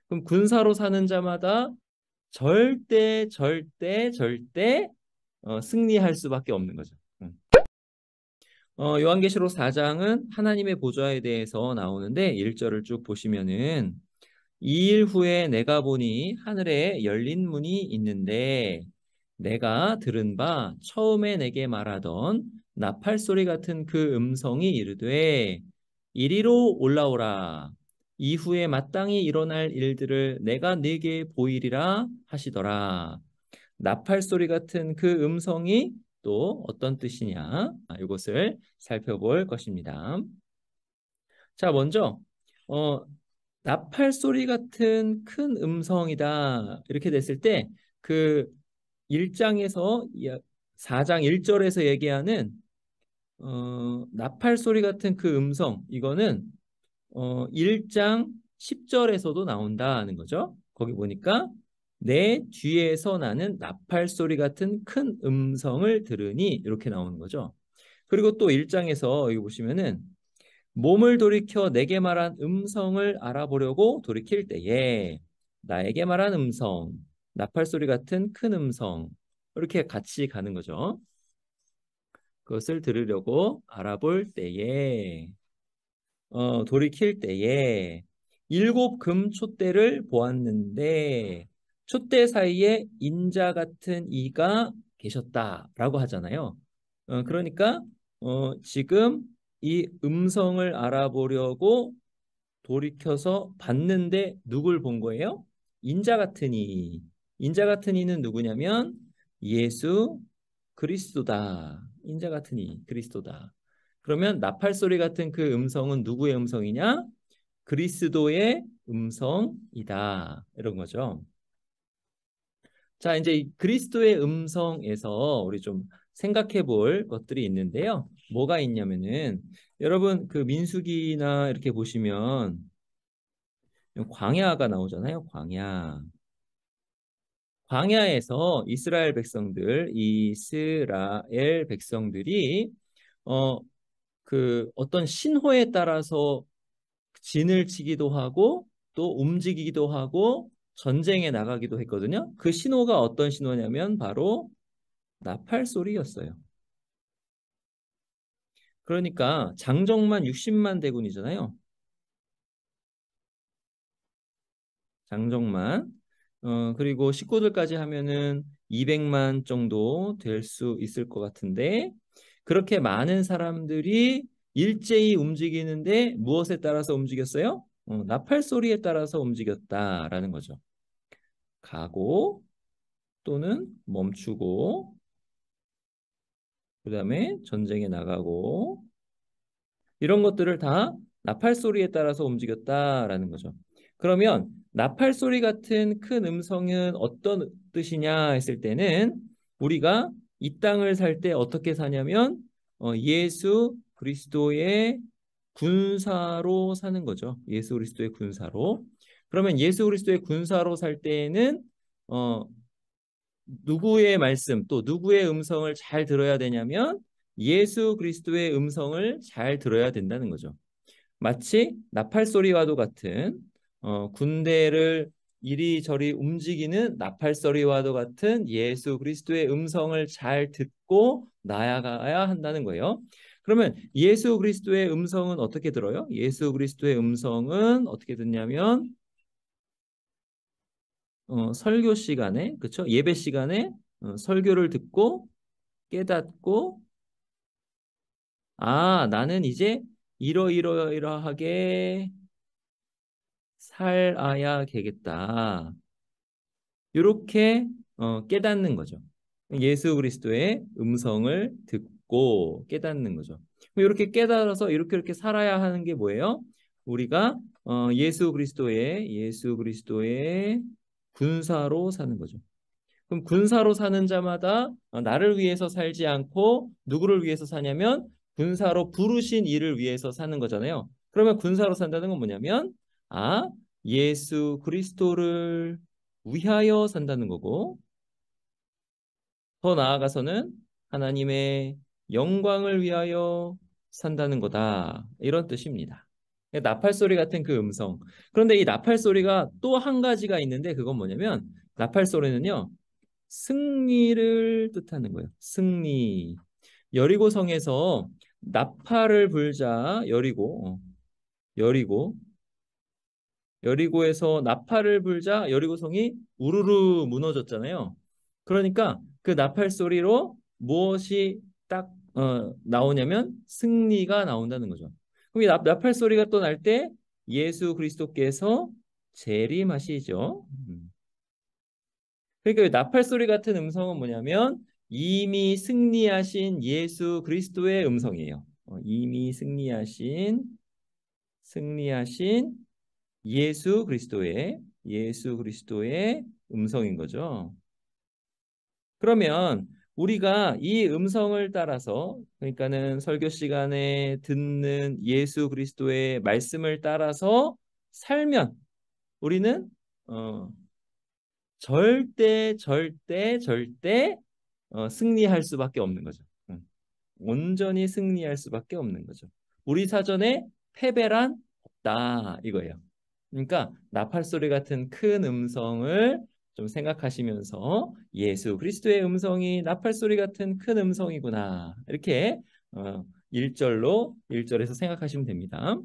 그럼 군사로 사는 자마다 절대 절대 절대 승리할 수밖에 없는 거죠. 요한계시록 4장은 하나님의 보좌에 대해서 나오는데 1절을 쭉 보시면은 2일 후에 내가 보니 하늘에 열린 문이 있는데 내가 들은 바 처음에 내게 말하던 나팔 소리 같은 그 음성이 이르되 이리로 올라오라. 이후에 마땅히 일어날 일들을 내가 네게 보이리라 하시더라. 나팔 소리 같은 그 음성이 또 어떤 뜻이냐? 이것을 살펴볼 것입니다. 자, 먼저 어, 나팔 소리 같은 큰 음성이다. 이렇게 됐을 때 그 1장에서 4장 1절에서 얘기하는 나팔 소리 같은 그 음성 이거는 1장 10절에서도 나온다는 거죠. 거기 보니까 내 뒤에서 나는 나팔 소리 같은 큰 음성을 들으니 이렇게 나오는 거죠. 그리고 또 1장에서 여기 보시면은 몸을 돌이켜 내게 말한 음성을 알아보려고 돌이킬 때에 나에게 말한 음성, 나팔 소리 같은 큰 음성 이렇게 같이 가는 거죠. 그것을 들으려고 알아볼 때에 돌이킬 때에 일곱 금 촛대를 보았는데 촛대 사이에 인자 같은 이가 계셨다라고 하잖아요. 그러니까 지금 이 음성을 알아보려고 돌이켜서 봤는데 누굴 본 거예요? 인자 같은 이. 인자 같은 이는 누구냐면 예수 그리스도다. 인자 같은 이 그리스도다. 그러면 나팔 소리 같은 그 음성은 누구의 음성이냐? 그리스도의 음성이다. 이런 거죠. 자, 이제 이 그리스도의 음성에서 우리 좀 생각해 볼 것들이 있는데요. 뭐가 있냐면은 여러분 그 민수기나 이렇게 보시면 광야가 나오잖아요. 광야. 광야에서 이스라엘 백성들이 어, 그 어떤 신호에 따라서 진을 치기도 하고 또 움직이기도 하고 전쟁에 나가기도 했거든요. 그 신호가 어떤 신호냐면 바로 나팔 소리였어요. 그러니까 장정만 60만 대군이잖아요. 장정만. 그리고 식구들까지 하면은 200만 정도 될 수 있을 것 같은데 그렇게 많은 사람들이 일제히 움직이는데 무엇에 따라서 움직였어요? 나팔 소리에 따라서 움직였다라는 거죠. 가고 또는 멈추고 그다음에 전쟁에 나가고 이런 것들을 다 나팔 소리에 따라서 움직였다라는 거죠. 그러면 나팔 소리 같은 큰 음성은 어떤 뜻이냐 했을 때는 우리가 이 땅을 살 때 어떻게 사냐면 예수 그리스도의 군사로 사는 거죠. 예수 그리스도의 군사로. 그러면 예수 그리스도의 군사로 살 때에는 어, 누구의 말씀 또 누구의 음성을 잘 들어야 되냐면 예수 그리스도의 음성을 잘 들어야 된다는 거죠. 마치 나팔 소리와도 같은 군대를 이리저리 움직이는 나팔 소리와도 같은 예수 그리스도의 음성을 잘 듣고 나아가야 한다는 거예요. 그러면 예수 그리스도의 음성은 어떻게 들어요? 예수 그리스도의 음성은 어떻게 듣냐면 설교 시간에 그렇죠? 예배 시간에 설교를 듣고 깨닫고 아, 나는 이제 이러이러이러하게 살아야 되겠다. 이렇게 깨닫는 거죠. 예수 그리스도의 음성을 듣고 깨닫는 거죠. 이렇게 깨달아서 이렇게 살아야 하는 게 뭐예요? 우리가 예수 그리스도의 군사로 사는 거죠. 그럼 군사로 사는 자마다 나를 위해서 살지 않고 누구를 위해서 사냐면 군사로 부르신 이를 위해서 사는 거잖아요. 그러면 군사로 산다는 건 뭐냐면 아, 예수 그리스도를 위하여 산다는 거고 더 나아가서는 하나님의 영광을 위하여 산다는 거다. 이런 뜻입니다. 나팔 소리 같은 그 음성. 그런데 이 나팔 소리가 또 한 가지가 있는데 그건 뭐냐면 나팔 소리는요. 승리를 뜻하는 거예요. 승리. 여리고성에서 나팔을 불자 여리고 여리고에서 나팔을 불자 여리고성이 우르르 무너졌잖아요. 그러니까 그 나팔 소리로 무엇이 딱 나오냐면 승리가 나온다는 거죠. 그럼 이 나팔 소리가 또 날 때 예수 그리스도께서 재림하시죠. 그러니까 이 나팔 소리 같은 음성은 뭐냐면 이미 승리하신 예수 그리스도의 음성이에요. 이미 승리하신 예수 그리스도의 음성인 거죠. 그러면 우리가 이 음성을 따라서 그러니까는 설교 시간에 듣는 예수 그리스도의 말씀을 따라서 살면 우리는 어, 절대 승리할 수밖에 없는 거죠. 온전히 승리할 수밖에 없는 거죠. 우리 사전에 패배란 없다 이거예요. 그러니까 나팔 소리 같은 큰 음성을 좀 생각하시면서 예수 그리스도의 음성이 나팔 소리 같은 큰 음성이구나 이렇게 1절에서 생각하시면 됩니다.